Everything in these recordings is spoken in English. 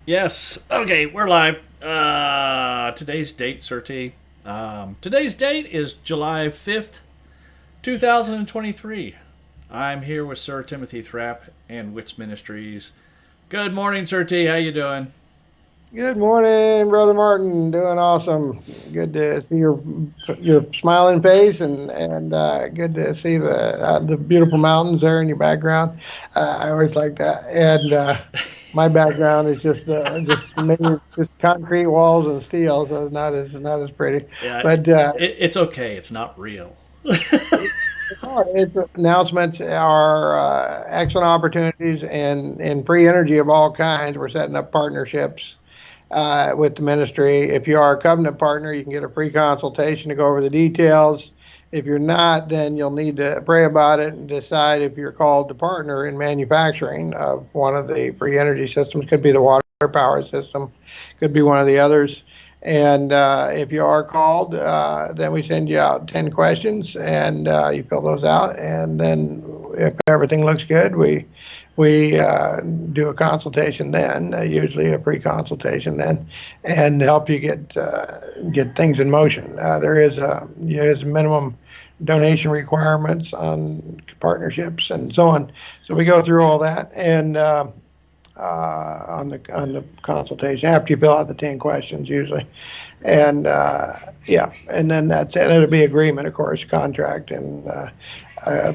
Yes. Okay, we're live. Today's date, Sir T. Today's date is July 5th, 2023. I'm here with Sir Timothy Thrapp and WITTS Ministries. Good morning, Sir T. How you doing? Good morning, Brother Martin. Doing awesome. Good to see your smiling face, and good to see the beautiful mountains there in your background. I always like that. And my background is just made just concrete walls and steel, so it's not as pretty. Yeah, But it's okay. It's not real. it's announcements are excellent opportunities and free energy of all kinds. We're setting up partnerships with the ministry. If you are a covenant partner, you can get a free consultation to go over the details. If you're not, then you'll need to pray about it and decide if you're called to partner in manufacturing of one of the free energy systems. Could be the water power system, could be one of the others. And if you are called, then we send you out 10 questions and you fill those out. And then if everything looks good, we do a consultation then, usually a free consultation then, and help you get things in motion. There's minimum donation requirements on partnerships and so on. So we go through all that and on the consultation after you fill out the 10 questions usually, and yeah, and then that's it. It'll be agreement, of course, contract and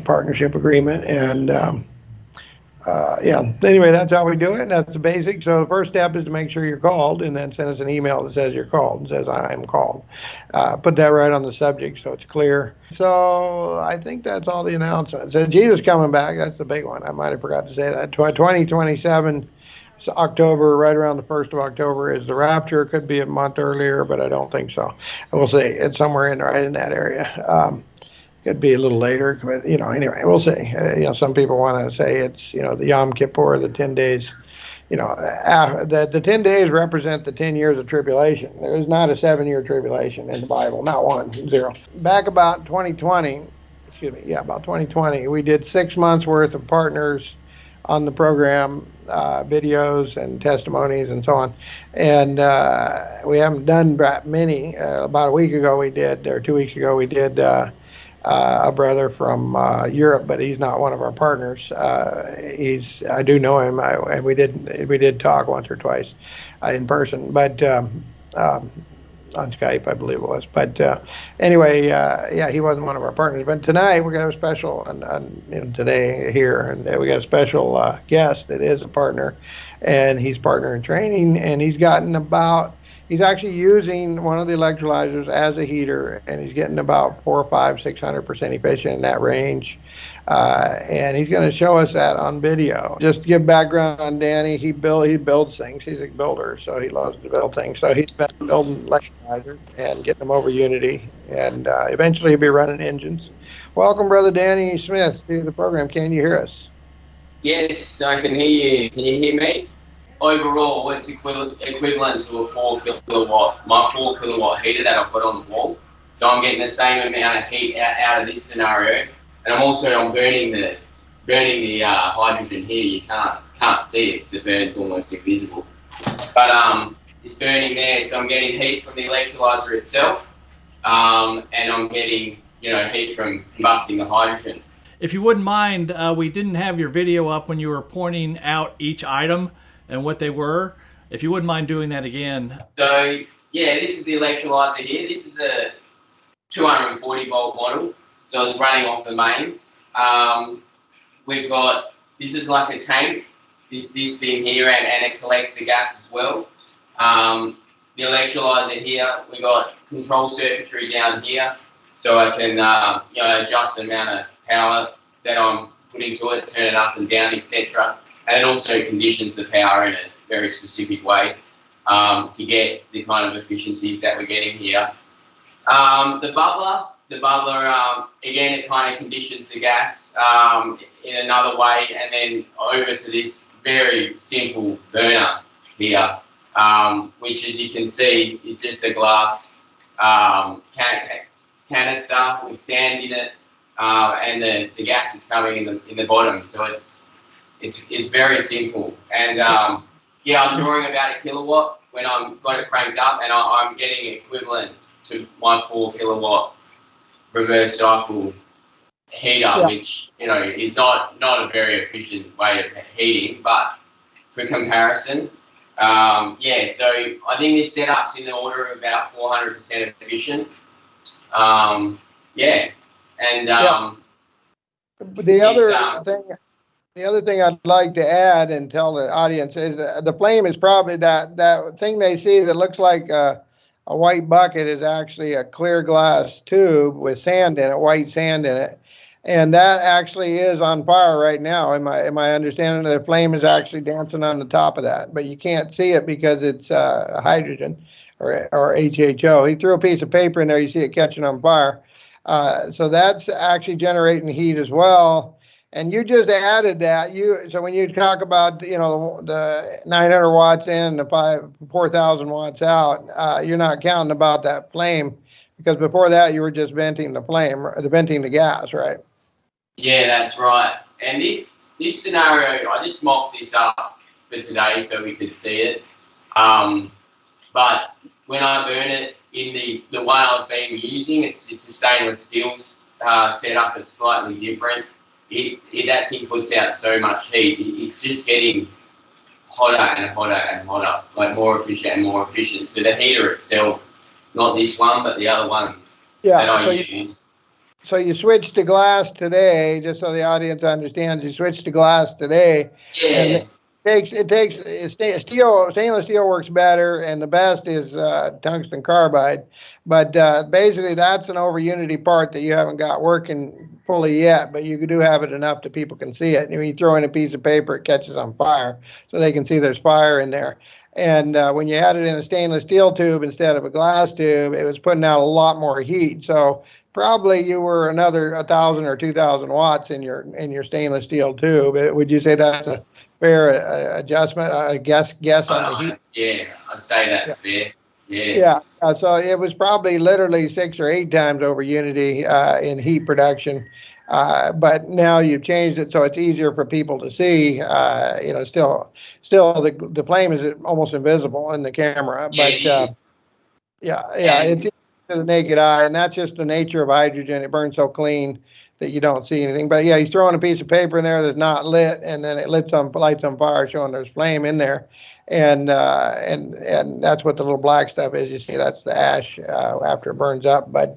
partnership agreement and. Yeah. Anyway, that's how we do it. That's the basic. So the first step is to make sure you're called, and then send us an email that says you're called and says I am called. Put that right on the subject so it's clear. So I think that's all the announcements. And Jesus coming back. That's the big one. I might have forgot to say that. 2027. So October, right around the 1st of October, is the rapture. Could be a month earlier, but I don't think so. We'll see. It's somewhere right in that area. Could be a little later, but anyway, we'll see. Some people want to say it's the Yom Kippur, the 10 days. The 10 days represent the 10 years of tribulation. There is not a 7-year tribulation in the Bible, not one, zero. Back about 2020, excuse me, yeah, about 2020, we did 6 months worth of partners on the program, videos and testimonies and so on. And we haven't done that many. About a week ago we did, or 2 weeks ago we did. A brother from Europe, but he's not one of our partners. I do know him, and we did talk once or twice in person, but on Skype, I believe it was. But anyway, yeah, he wasn't one of our partners. But tonight we're gonna have a special, and today here, and we got a special guest that is a partner, and he's partner in training, and he's actually using one of the electrolyzers as a heater, and he's getting about 400, 500, 600% efficient in that range. And he's going to show us that on video. Just to give background on Danny, he builds things. He's a builder, so he loves to build things. So he's been building electrolyzers and getting them over Unity, and eventually he'll be running engines. Welcome, Brother Danny Smith, to the program. Can you hear us? Yes, I can hear you. Can you hear me? Overall, it's equivalent to a 4 kilowatt, my 4 kilowatt heater that I've got on the wall. So I'm getting the same amount of heat out of this scenario, and I'm burning the hydrogen here. You can't see it because it burns almost invisible. But it's burning there, so I'm getting heat from the electrolyzer itself, and I'm getting heat from combusting the hydrogen. If you wouldn't mind, we didn't have your video up when you were pointing out each item and what they were. If you wouldn't mind doing that again. So yeah, this is the electrolyzer here. This is a 240 volt model, so it's running off the mains. This is like a tank, this thing here, and it collects the gas as well. The electrolyzer here, we got control circuitry down here, so I can adjust the amount of power that I'm putting to it, turn it up and down, etc. And it also conditions the power in a very specific way to get the kind of efficiencies that we're getting here. The bubbler, again, it kind of conditions the gas in another way, and then over to this very simple burner here, which, as you can see, is just a glass canister with sand in it, and the gas is coming in the bottom. So it's very simple, and Yeah, I'm drawing about 1 kilowatt when I'm got it cranked up, and I'm getting equivalent to my 4 kilowatt reverse cycle heater, Yeah. which is not a very efficient way of heating, but for comparison, yeah. So I think this setup's in the order of about 400% efficient. Yeah, and The it's other thing I'd like to add and tell the audience is the flame is probably that thing they see that looks like a white bucket is actually a clear glass tube with sand in it, white sand in it. And that actually is on fire right now. Am I understanding that the flame is actually dancing on the top of that? But you can't see it because it's hydrogen or HHO. He threw a piece of paper in there, you see it catching on fire. So that's actually generating heat as well. And you just added that. So when you talk about the 900 watts in, the 4,000 watts out, you're not counting about that flame, because before that you were just venting the flame, venting the gas, right? Yeah, that's right. And this scenario, I just mocked this up for today so we could see it. But when I burn it in the way I've been using, it's a stainless steel setup. It's slightly different. That thing puts out so much heat. It's just getting hotter and hotter and hotter, like more efficient and more efficient. So the heater itself, not this one, but the other one that I use. So you switched to glass today, just so the audience understands. You switched to glass today, Yeah. and stainless steel works better, and the best is tungsten carbide. But basically, that's an over unity part that you haven't got working fully yet, but you do have it enough that people can see it. And when you throw in a piece of paper, it catches on fire, so they can see there's fire in there. And when you had it in a stainless steel tube instead of a glass tube, it was putting out a lot more heat. So probably you were another 1,000 or 2,000 watts in your stainless steel tube. Would you say that's a fair adjustment? Guess on the heat. Yeah, I'd say that's fair. Yeah. Yeah. So it was probably literally 6 or 8 times over unity in heat production. But now you've changed it so it's easier for people to see. Still the flame is almost invisible in the camera. But it's to the naked eye, and that's just the nature of hydrogen. It burns so clean that you don't see anything. But yeah, he's throwing a piece of paper in there that's not lit, and then it lights on fire, showing there's flame in there. And that's what the little black stuff is. You see, that's the ash after it burns up. But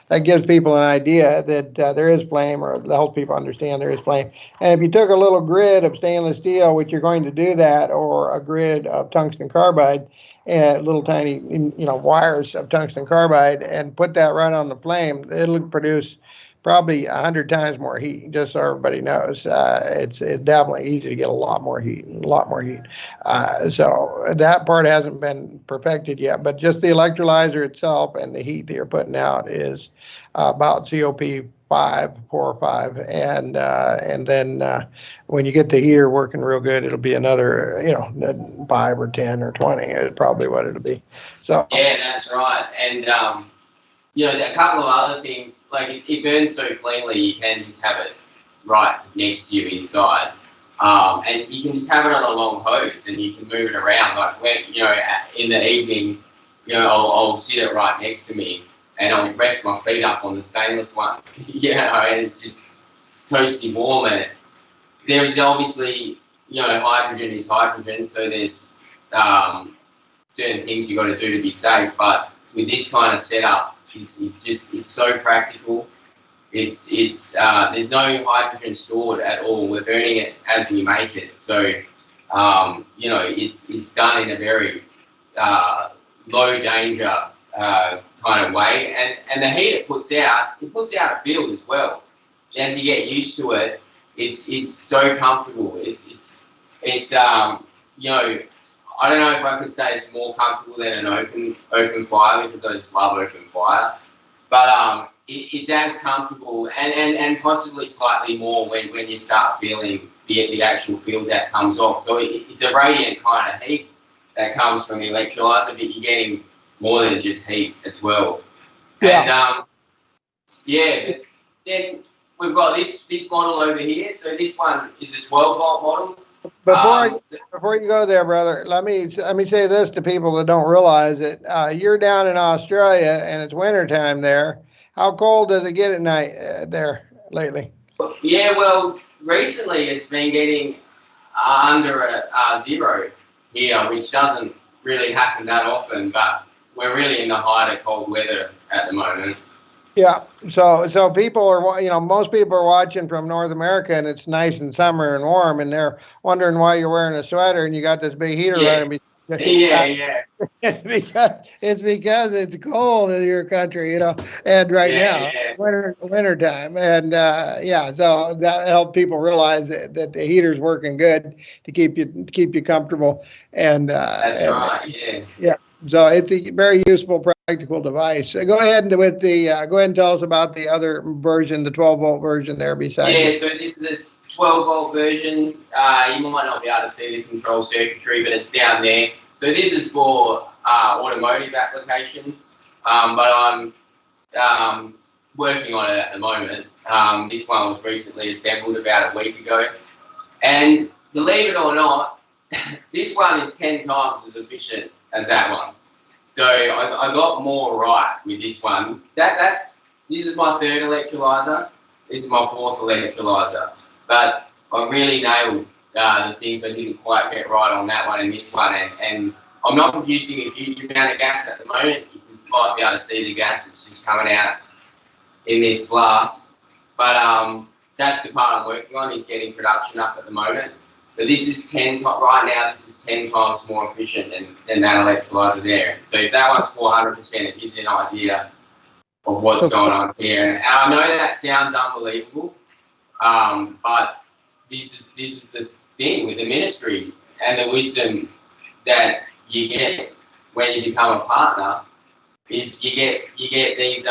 that gives people an idea that there is flame, or helps people understand there is flame. And if you took a little grid of stainless steel, which you're going to do that, or a grid of tungsten carbide, little tiny wires of tungsten carbide, and put that right on the flame, it'll produce probably 100 times more heat. Just so everybody knows, it's definitely easy to get a lot more heat. So that part hasn't been perfected yet, but just the electrolyzer itself and the heat that you're putting out is about COP 4 or 5, and then when you get the heater working real good, it'll be another 5 or 10 or 20 is probably what it'll be. So yeah, that's right. And a couple of other things, like it burns so cleanly, you can just have it right next to you inside, and you can just have it on a long hose and you can move it around. Like when in the evening, I'll sit it right next to me, and I'll rest my feet up on the stainless one, and it's toasty warm. And there's obviously, hydrogen is hydrogen, so there's certain things you got to do to be safe. But with this kind of setup, it's so practical. It's there's no hydrogen stored at all. We're burning it as we make it. So it's done in a very low danger kind of way, and the heat it puts out a field as well. And as you get used to it, it's so comfortable. It's I don't know if I could say it's more comfortable than an open fire, because I just love open fire, but it's as comfortable and possibly slightly more when you start feeling the actual field that comes off. So it's a radiant kind of heat that comes from the electrolyzer, but you're getting more than just heat as well. Yeah. And but then we've got this model over here. So this one is a 12-volt model. Before you go there, brother, let me say this to people that don't realize it. You're down in Australia and it's wintertime there. How cold does it get at night there lately? Yeah, well, recently it's been getting under zero here, which doesn't really happen that often, but we're really in the height of cold weather at the moment. Yeah, so people are, most people are watching from North America, and it's nice and summer and warm, and they're wondering why you're wearing a sweater and you got this big heater running. Yeah. It's because it's cold in your country, and now winter time, and so that helped people realize that the heater's working good to keep you comfortable, and that's right, yeah. So it's a very useful, practical device. Go ahead and tell us about the other version, the 12-volt version there beside. Yeah, so this is a 12-volt version. You might not be able to see the control circuitry, but it's down there. So this is for automotive applications, but I'm working on it at the moment. This one was recently assembled about a week ago, and believe it or not, this one is 10 times as efficient as that one. So I got more right with this one. This is my third electrolyzer. This is my fourth electrolyzer. But I really nailed the things I didn't quite get right on that one and this one. And I'm not producing a huge amount of gas at the moment. You might be able to see the gas that's just coming out in this flask. But that's the part I'm working on, is getting production up at the moment. But this is 10 times, right now, this is 10 times more efficient than that electrolyzer there. So if that one's 400%, it gives you an idea of what's going on here. And I know that sounds unbelievable, but this is the thing with the ministry and the wisdom that you get when you become a partner, is you get these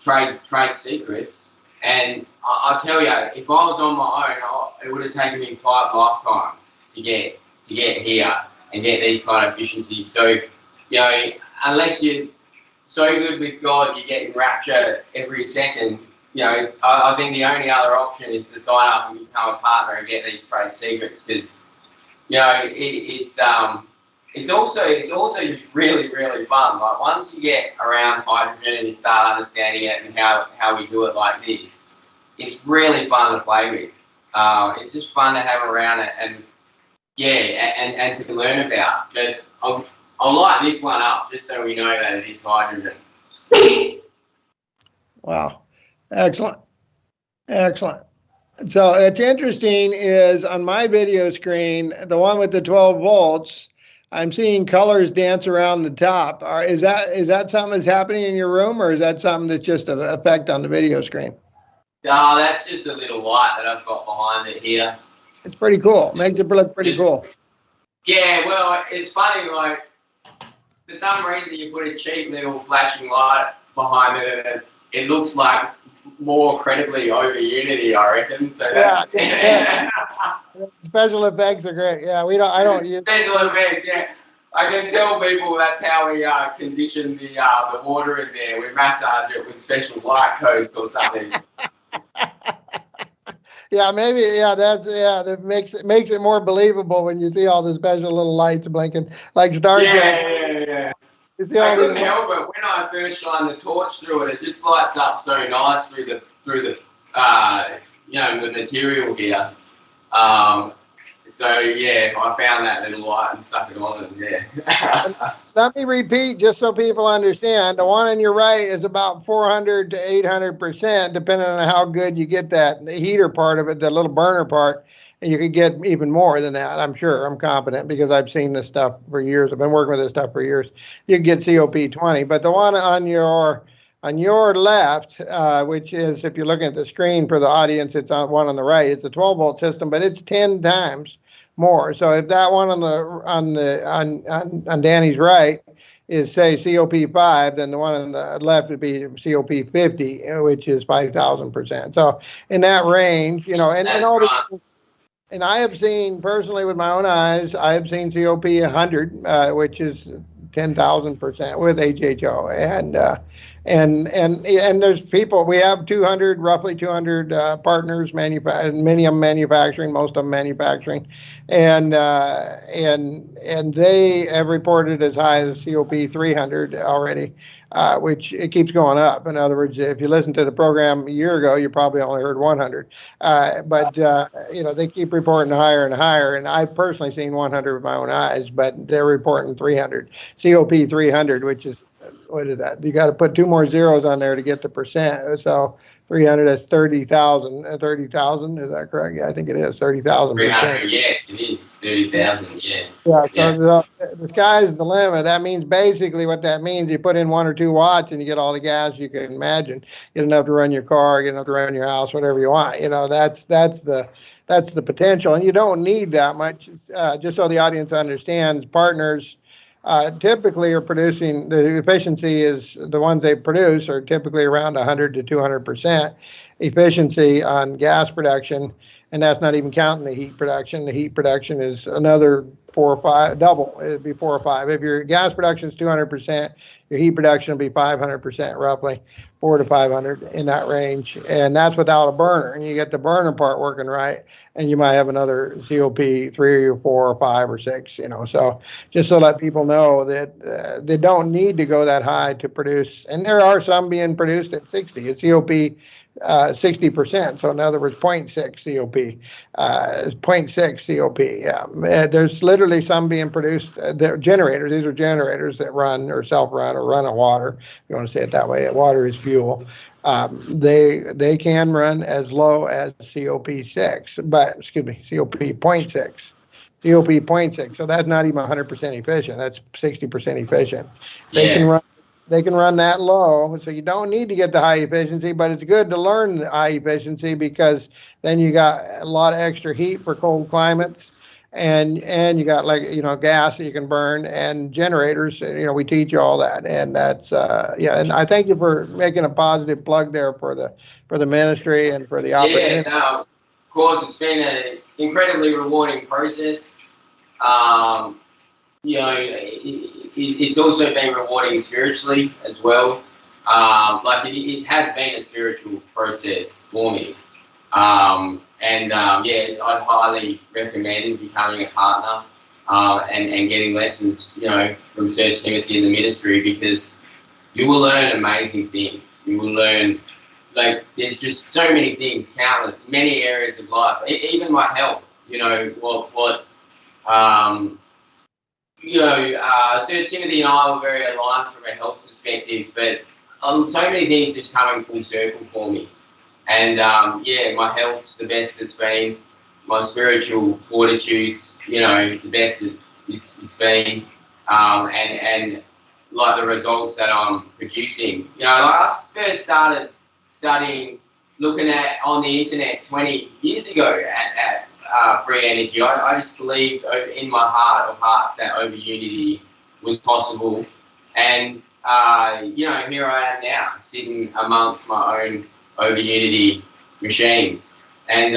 trade secrets. And I'll tell you, if I was on my own, it would have taken me 5 lifetimes to get here and get these kind of efficiencies. So, unless you're so good with God, you're getting rapture every second. I think the only other option is to sign up and become a partner and get these trade secrets, because it's also just really, really fun. Like, once you get around hydrogen and you start understanding it and how we do it like this, it's really fun to play with. It's just fun to have around it, and to learn about. But I'll light this one up just so we know that it is hydrogen. Wow, excellent. So it's interesting is on my video screen, the one with the 12 volts, I'm seeing colors dance around the top. Is that something that's happening in your room, or is that something that's just an effect on the video screen? No, that's just a little light that I've got behind it here. It's pretty cool. Makes it look pretty cool. Yeah, well, it's funny, like, for some reason you put a cheap little flashing light behind it and it looks like more credibly over Unity, I reckon. So yeah. Special effects are great. Yeah, I don't use special effects. Yeah, I can tell people that's how we condition the water in there. We massage it with special light codes or something. Yeah, maybe. Yeah, that makes it more believable when you see all the special little lights blinking like Star Trek. Yeah. You see all I couldn't help it. When I first shine the torch through it, it just lights up so nice through the the material here. So yeah, I found that little light and stuck it on, and yeah. Let me repeat just so people understand. The one on your right is about 400 to 800%, depending on how good you get that heater part of it, the little burner part. And you could get even more than that, I'm sure. I'm confident, because I've seen this stuff for years. I've been working with this stuff for years. You can get COP20, but the one on your left, which is, if you're looking at the screen for the audience, it's on one on the right. It's a 12-volt system, but it's 10 times more. So if that one on Danny's right is, say, COP5, then the one on the left would be COP50, which is 5,000%. So in that range, and all the. And I have seen personally with my own eyes, I have seen COP 100, which is 10,000% with HHO, and there's people, we have roughly 200 partners, many of them manufacturing, most of them manufacturing, and they have reported as high as COP 300 already, which it keeps going up. In other words, if you listened to the program a year ago, you probably only heard 100, but they keep reporting higher and higher, and I've personally seen 100 with my own eyes, but they're reporting 300, COP 300, which is, what is that? You got to put 2 more zeros on there to get the percent. So 300, that's 30,000. 30,000, is that correct? Yeah, I think it is 30,000%. Yeah, it is 30,000. Yeah. Yeah. So the sky's the limit. That means basically what that means, you put in 1 or 2 watts and you get all the gas you can imagine. Get enough to run your car, get enough to run your house, whatever you want. That's the potential, and you don't need that much. Just so the audience understands, partners typically are producing, the efficiency is, the ones they produce are typically around 100 to 200% efficiency on gas production, and that's not even counting the heat production. The heat production is another 4 or 5, double. It'd be 4 or 5. If your gas production is 200%, your heat production will be 500%, roughly 400 to 500, in that range, and that's without a burner. And you get the burner part working right, and you might have another COP 3 or 4 or 5 or 6. So just to let people know that they don't need to go that high to produce, and there are some being produced at 60. It's COP 60%. So in other words, 0.6 COP, 0.6 COP. Yeah. There's literally some being produced. They're generators. These are generators that run or self-run or run on water. If you want to say it that way, water is fuel. They can run as low as COP 6, but excuse me, COP 0.6. COP 0.6. So that's not even 100% efficient. That's 60% efficient. Yeah. They can run that low, so you don't need to get the high efficiency, but it's good to learn the high efficiency, because then you got a lot of extra heat for cold climates, and you got, gas that you can burn, and generators. We teach you all that, and that's and I thank you for making a positive plug there for the ministry and for the opportunity. Yeah, no, of course, it's been an incredibly rewarding process. It's also been rewarding spiritually as well. It has been a spiritual process for me. I'd highly recommend becoming a partner and getting lessons, from Sir Timothy in the ministry, because you will learn amazing things. You will learn, there's just so many things, countless, many areas of life, even my health. Sir Timothy and I were very aligned from a health perspective, but so many things just coming full circle for me. And my health's the best it's been. My spiritual fortitude's, the best it's been. And the results that I'm producing. I first started studying, looking at on the internet 20 years ago at free energy. I just believed in my heart of hearts that over unity was possible, and here I am now, sitting amongst my own over unity machines, and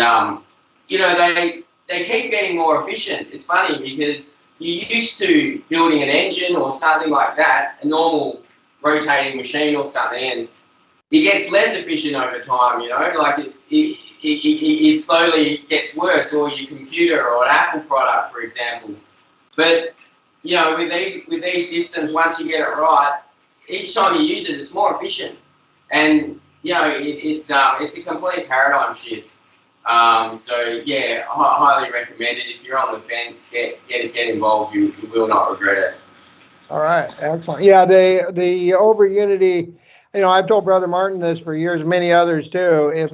they keep getting more efficient. It's funny, because you're used to building an engine or something like that, a normal rotating machine or something, and it gets less efficient over time. It slowly gets worse, or your computer or an Apple product, for example. But with these systems, once you get it right, each time you use it, it's more efficient, and it's a complete paradigm shift. I highly recommend it. If you're on the fence, get involved. You will not regret it. All right, excellent. Yeah, the over unity. I've told Brother Martin this for years, many others too. If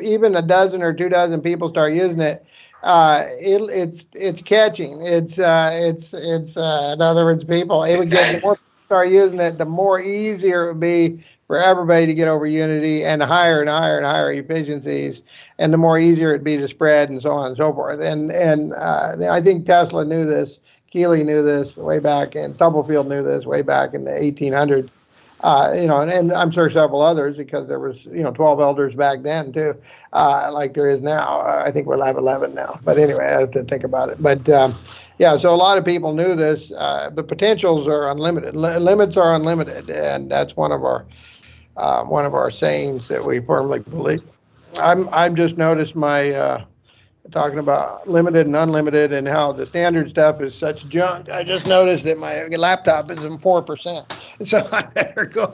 even a dozen or 2 dozen people start using it, it's catching. It's in other words, people. It would get, the more people start using it, the more easier it would be for everybody to get over unity, and higher and higher and higher efficiencies, and the more easier it'd be to spread, and so on and so forth. And I think Tesla knew this. Keeley knew this way back, and Stubblefield knew this way back in the 1800s. And I'm sure several others, because there was 12 elders back then too, like there is now. I think we'll have 11 now, but anyway, I have to think about it. But yeah, so a lot of people knew this. The potentials are unlimited. Limits are unlimited, and that's one of our sayings that we firmly believe. I've just noticed my talking about limited and unlimited and how the standard stuff is such junk. I just noticed that my laptop is in 4%, so I better go.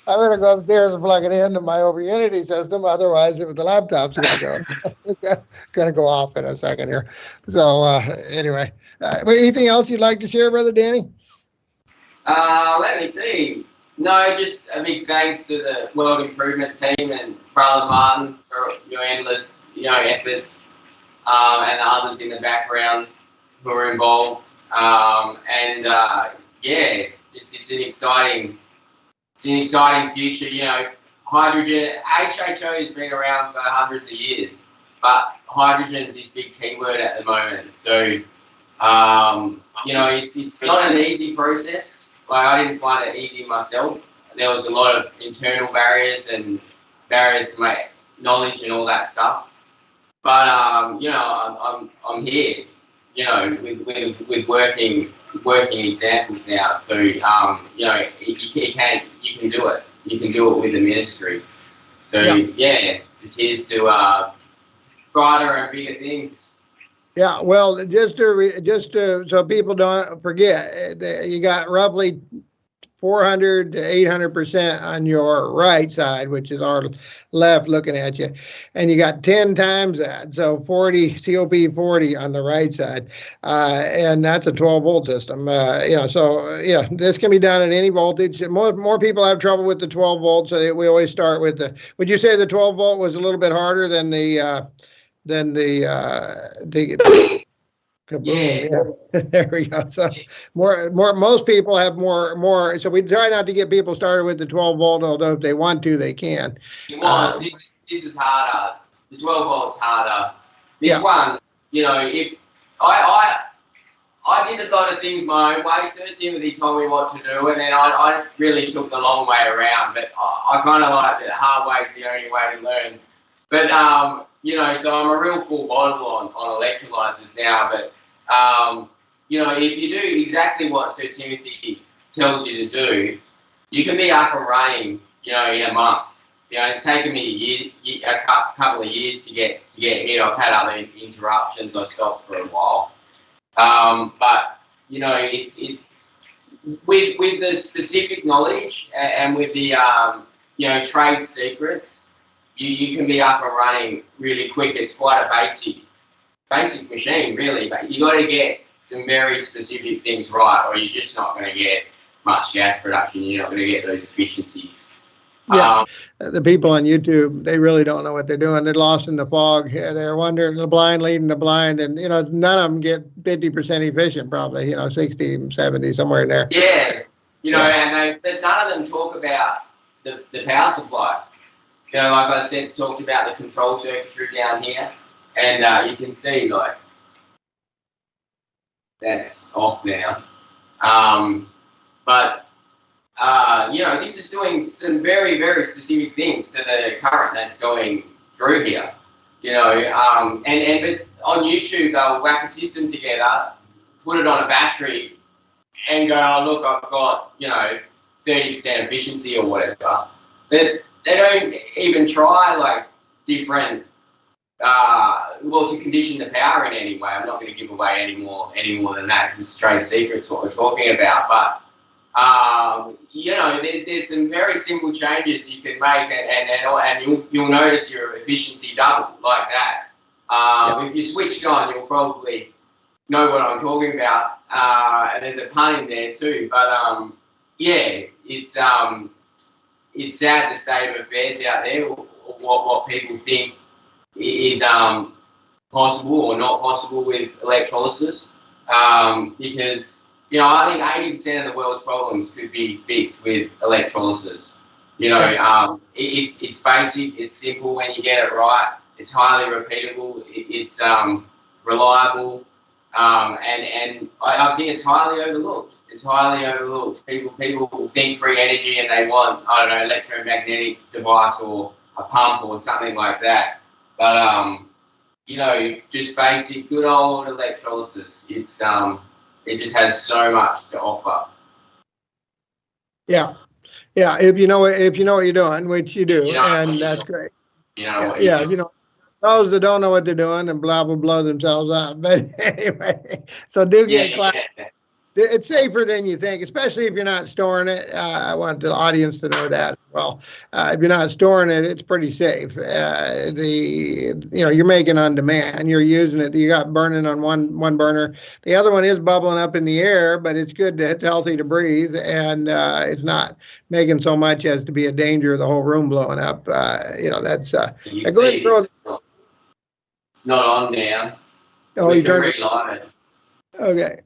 I better go upstairs and plug it into my over Unity system. Otherwise, if the laptop's going to go, it's going to go off in a second here. So anyway, anything else you'd like to share, Brother Danny? Let me see. No, just a big thanks to the World Improvement team and Brother Martin for your endless, efforts, and the others in the background who are involved. Yeah, just it's an exciting future. Hydrogen, HHO has been around for hundreds of years, but hydrogen is this big keyword at the moment. So, it's not an easy process. Like, I didn't find it easy myself. There was a lot of internal barriers and barriers to my knowledge and all that stuff. But I'm here, with working examples now. So if you can do it. You can do it with the ministry. So yeah, it's here's to brighter and bigger things. Yeah, well, just to so people don't forget, you got roughly 400 to 800% on your right side, which is our left looking at you, and you got 10 times that, so 40 COP 40 on the right side, and that's a 12-volt system. So yeah, this can be done at any voltage. More people have trouble with the 12 volts, so we always start with the. Would you say the 12 volt was a little bit harder than the kaboom, yeah. There we go. So most people have more. So we try not to get people started with the 12 volt, although if they want to, they can. This is harder. The 12 volts harder. This one, if I did a lot of things my own way. Sir Timothy told me what to do, and then I really took the long way around. But I kind of like the hard way is the only way to learn. But so I'm a real full bottle on electrolyzers now. But if you do exactly what Sir Timothy tells you to do, you can be up and running, in a month. It's taken me a couple of years to get here. I've had other interruptions. I stopped for a while. But it's with the specific knowledge and with the trade secrets, you can be up and running really quick. It's quite a basic machine, really, but you got to get some very specific things right, or you're just not going to get much gas production. You're not going to get those efficiencies. Yeah, the people on YouTube, they really don't know what they're doing. They're lost in the fog. They're wondering, the blind leading the blind, and none of them get 50% efficient, probably. 60, 70, somewhere in there. Yeah, but none of them talk about the power supply. Like I said, talked about the control circuitry down here, and you can see that's off now. But this is doing some very, very specific things to the current that's going through here. But on YouTube they'll whack a system together, put it on a battery, and go, oh look, I've got 30% efficiency or whatever. But they don't even try like different to condition the power in any way. I'm not going to give away any more than that because it's trade secrets what we're talking about. But there's some very simple changes you can make, and you'll notice your efficiency double like that. If you're switched on, you'll probably know what I'm talking about. And there's a pun in there too. But it's sad the state of affairs out there. What people think is possible or not possible with electrolysis, because I think 80% of the world's problems could be fixed with electrolysis. It's basic, it's simple when you get it right. It's highly repeatable. It's reliable, and I think it's highly overlooked. People think free energy and they want, I don't know, electromagnetic device or a pump or something like that. But you know, just basic good old electrolysis. It's it just has so much to offer. Yeah. Yeah. If you know what you're doing, which you do, You know what and you're that's doing. great. You know Yeah. what you're Yeah. doing. You know, those that don't know what they're doing and blah, blah, blow themselves up. But anyway, so do Yeah, get class. yeah. It's safer than you think, especially if you're not storing it. I want the audience to know that. Well, if you're not storing it, it's pretty safe. You're making on demand. You're using it. You got burning on one burner. The other one is bubbling up in the air, but it's good. It's healthy to breathe, and it's not making so much as to be a danger of the whole room blowing up. That's. You Go can ahead and see throw. this. It's not on now. Oh, We you can turned it. relight it. Okay.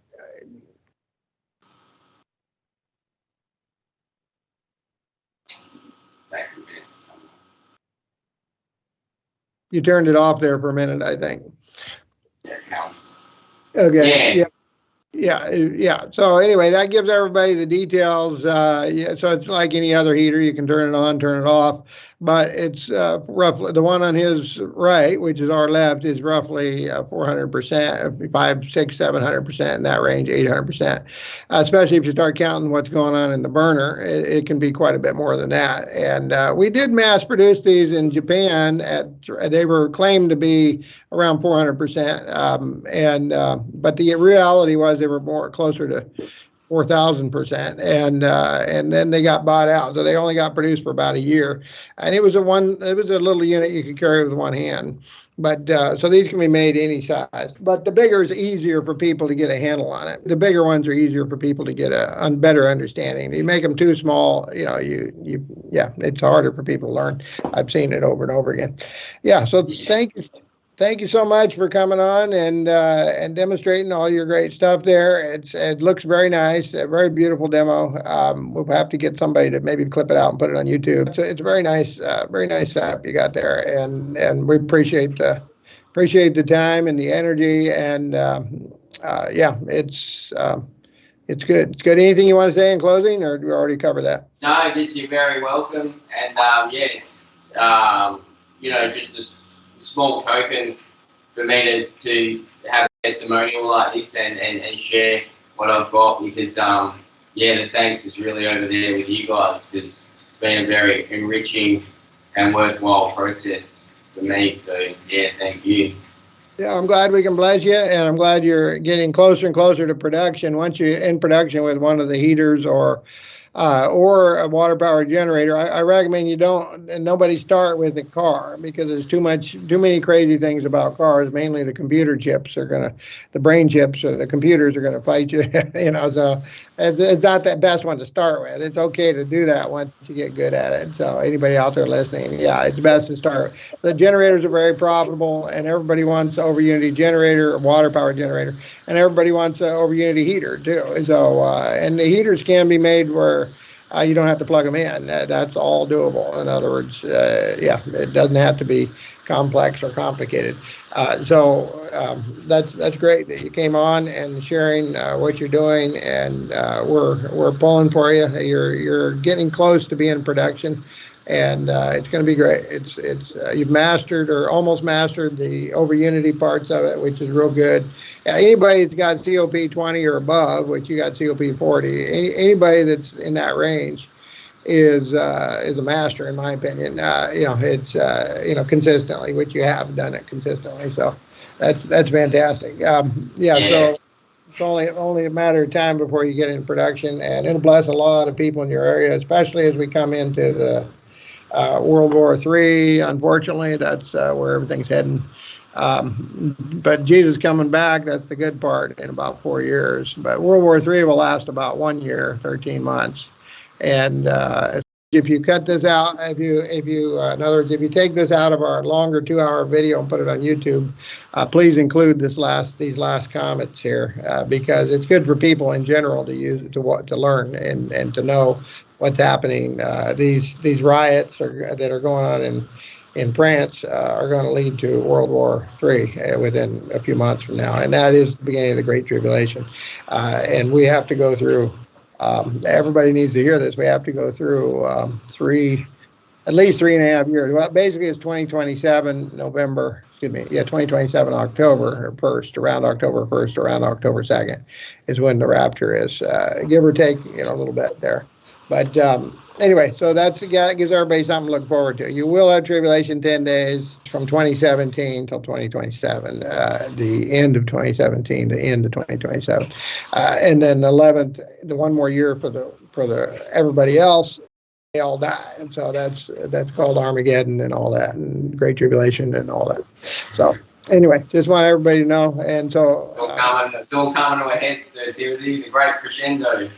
That could be. You turned it off there for a minute, I think. That counts. Okay. Yeah. Yeah. So anyway, that gives everybody the details. Yeah, so it's like any other heater. You can turn it on, turn it off, but it's roughly the one on his right, which is our left, is roughly 400%, 5, 6, 700% in that range, 800%. Especially if you start counting what's going on in the burner, it can be quite a bit more than that. And we did mass produce these in Japan. They were claimed to be around 400%, but the reality was they were more closer to 4,000%, and then they got bought out, so they only got produced for about a year, and it was a little unit you could carry with one hand, but so these can be made any size, but the bigger is easier for people to get a handle on it. The bigger ones are easier for people to get a better understanding. You make them too small, it's harder for people to learn. I've seen it over and over again. Yeah, so thank you. Thank you so much for coming on and demonstrating all your great stuff there. It looks very nice, a very beautiful demo. We'll have to get somebody to maybe clip it out and put it on YouTube. So it's very nice setup you got there, and we appreciate the time and the energy, and it's good. It's good. Anything you want to say in closing, or do we already cover that? No, just you're very welcome, and it's just a small token for me to have a testimonial like this and share what I've got, because the thanks is really over there with you guys, because it's been a very enriching and worthwhile process for me. So thank you. Yeah, I'm glad we can bless you, and I'm glad you're getting closer and closer to production. Once you're in production with one of the heaters or a water powered generator, I recommend nobody start with a car, because there's too many crazy things about cars. Mainly the brain chips or the computers are gonna fight you. So it's not the best one to start with. It's okay to do that once you get good at it. So anybody out there listening, it's best to start. The generators are very profitable, and everybody wants over unity generator, a water powered generator, and everybody wants an over unity heater too. So and the heaters can be made where you don't have to plug them in. That's all doable. In other words, it doesn't have to be complex or complicated. That's great that you came on and sharing what you're doing, and we're pulling for you. You're getting close to being in production, and it's going to be great. You've mastered or almost mastered the over unity parts of it, which is real good. Anybody that's got COP 20 or above, which you got COP 40, anybody that's in that range is a master, in my opinion. It's consistently, which you have done it consistently. So that's fantastic. So it's only a matter of time before you get in production, and it'll bless a lot of people in your area, especially as we come into the World War III. Unfortunately, that's where everything's heading. But Jesus coming back, that's the good part, in about 4 years. But World War III will last about 1 year, 13 months. And if you cut this out, in other words, if you take this out of our longer 2-hour video and put it on YouTube, please include these last comments here, because it's good for people in general to use to learn and to know what's happening. These riots that are going on in France are going to lead to World War III within a few months from now, and that is the beginning of the Great Tribulation. And we have to go through. Everybody needs to hear this. We have to go through at least 3.5 years. Well, basically, it's 2027 November. excuse me, yeah, 2027 October 1st, around October 1st, around October 2nd is when the rapture is, give or take, a little bit there. But anyway, so that gives everybody something to look forward to. You will have tribulation 10 days from 2017 till 2027, the end of 2017 to end of 2027, and then the 11th, the one more year for the everybody else. They all die, and so that's called Armageddon and all that, and Great Tribulation and all that. So anyway, just want everybody to know, and so it's all coming to a head, Sir Timothy, the great crescendo.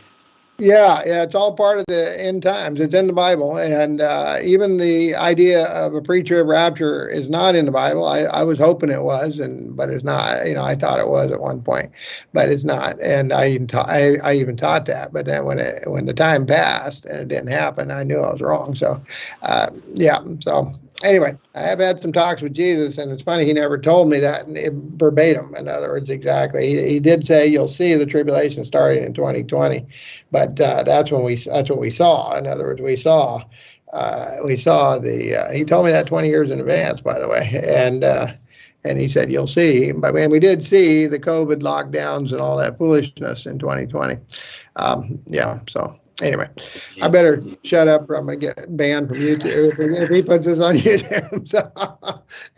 Yeah, it's all part of the end times. It's in the Bible, and even the idea of a pre-trib rapture is not in the Bible. I was hoping it was, but it's not. I thought it was at one point, but it's not. And I even taught that. But then when the time passed and it didn't happen, I knew I was wrong. So, So anyway, I have had some talks with Jesus, and it's funny, he never told me that verbatim. In other words, exactly. He did say you'll see the tribulation starting in 2020, but that's what we saw. In other words, we saw he told me that 20 years in advance, by the way, and he said you'll see. But we did see the COVID lockdowns and all that foolishness in 2020. So. Anyway, I better shut up or I'm going to get banned from YouTube if he puts this on YouTube. So,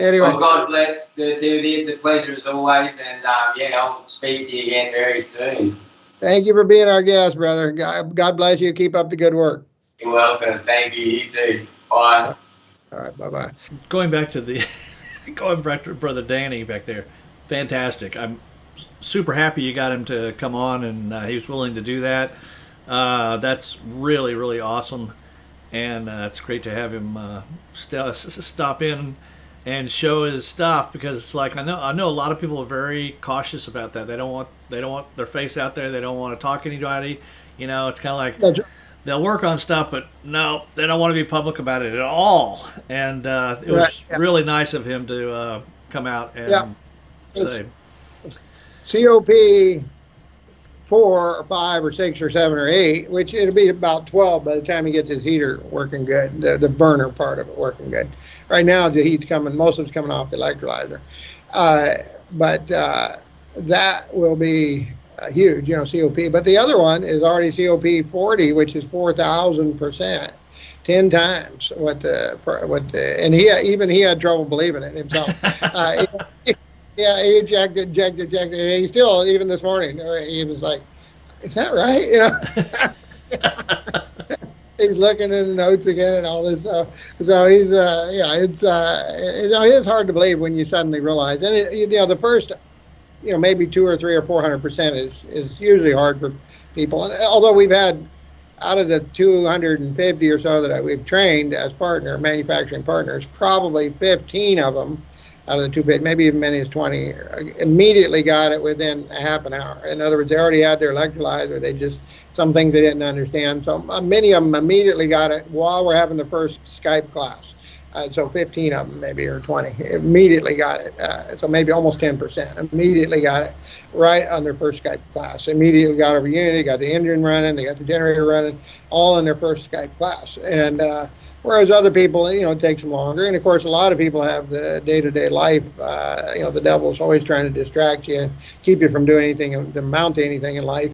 anyway. Well, God bless, Sir Timothy. It's a pleasure as always. And I'll speak to you again very soon. Thank you for being our guest, brother. God bless you. Keep up the good work. You're welcome. Thank you. You too. Bye. All right. Bye-bye. Going back to Brother Danny back there. Fantastic. I'm super happy you got him to come on and he was willing to do that. That's really, really awesome, and it's great to have him stop in and show his stuff, because it's like I know a lot of people are very cautious about that. They don't want their face out there. They don't want to talk to anybody. It's kind of like they'll work on stuff, but no, they don't want to be public about it at all. And it was really nice of him to come out and say COP 4 or 5 or 6 or 7 or 8, which it'll be about 12 by the time he gets his heater working good, the burner part of it working good. Right now the heat's coming, most of it's coming off the electrolyzer, but that will be huge, COP. But the other one is already COP 40, which is 4,000%, 10 times what the and he had trouble believing it himself. Yeah, he checked it, and he still, even this morning, he was like, "Is that right?" He's looking in the notes again and all this stuff. So he's, it's hard to believe when you suddenly realize. And the first, maybe 2 or 3 or 400% is usually hard for people. And although we've had, out of the 250 or so that we've trained as manufacturing partners, probably 15 of them out of the 250, maybe even many as 20, immediately got it within a half an hour. In other words, they already had their electrolyzer. Some things they didn't understand. So many of them immediately got it while we're having the first Skype class. So 15 of them, maybe, or 20, immediately got it. So maybe almost 10% immediately got it right on their first Skype class. Immediately got over Unity, got the engine running, they got the generator running, all in their first Skype class. And whereas other people, it takes them longer. And of course, a lot of people have the day-to-day life. The devil's always trying to distract you and keep you from doing anything, to mount anything in life.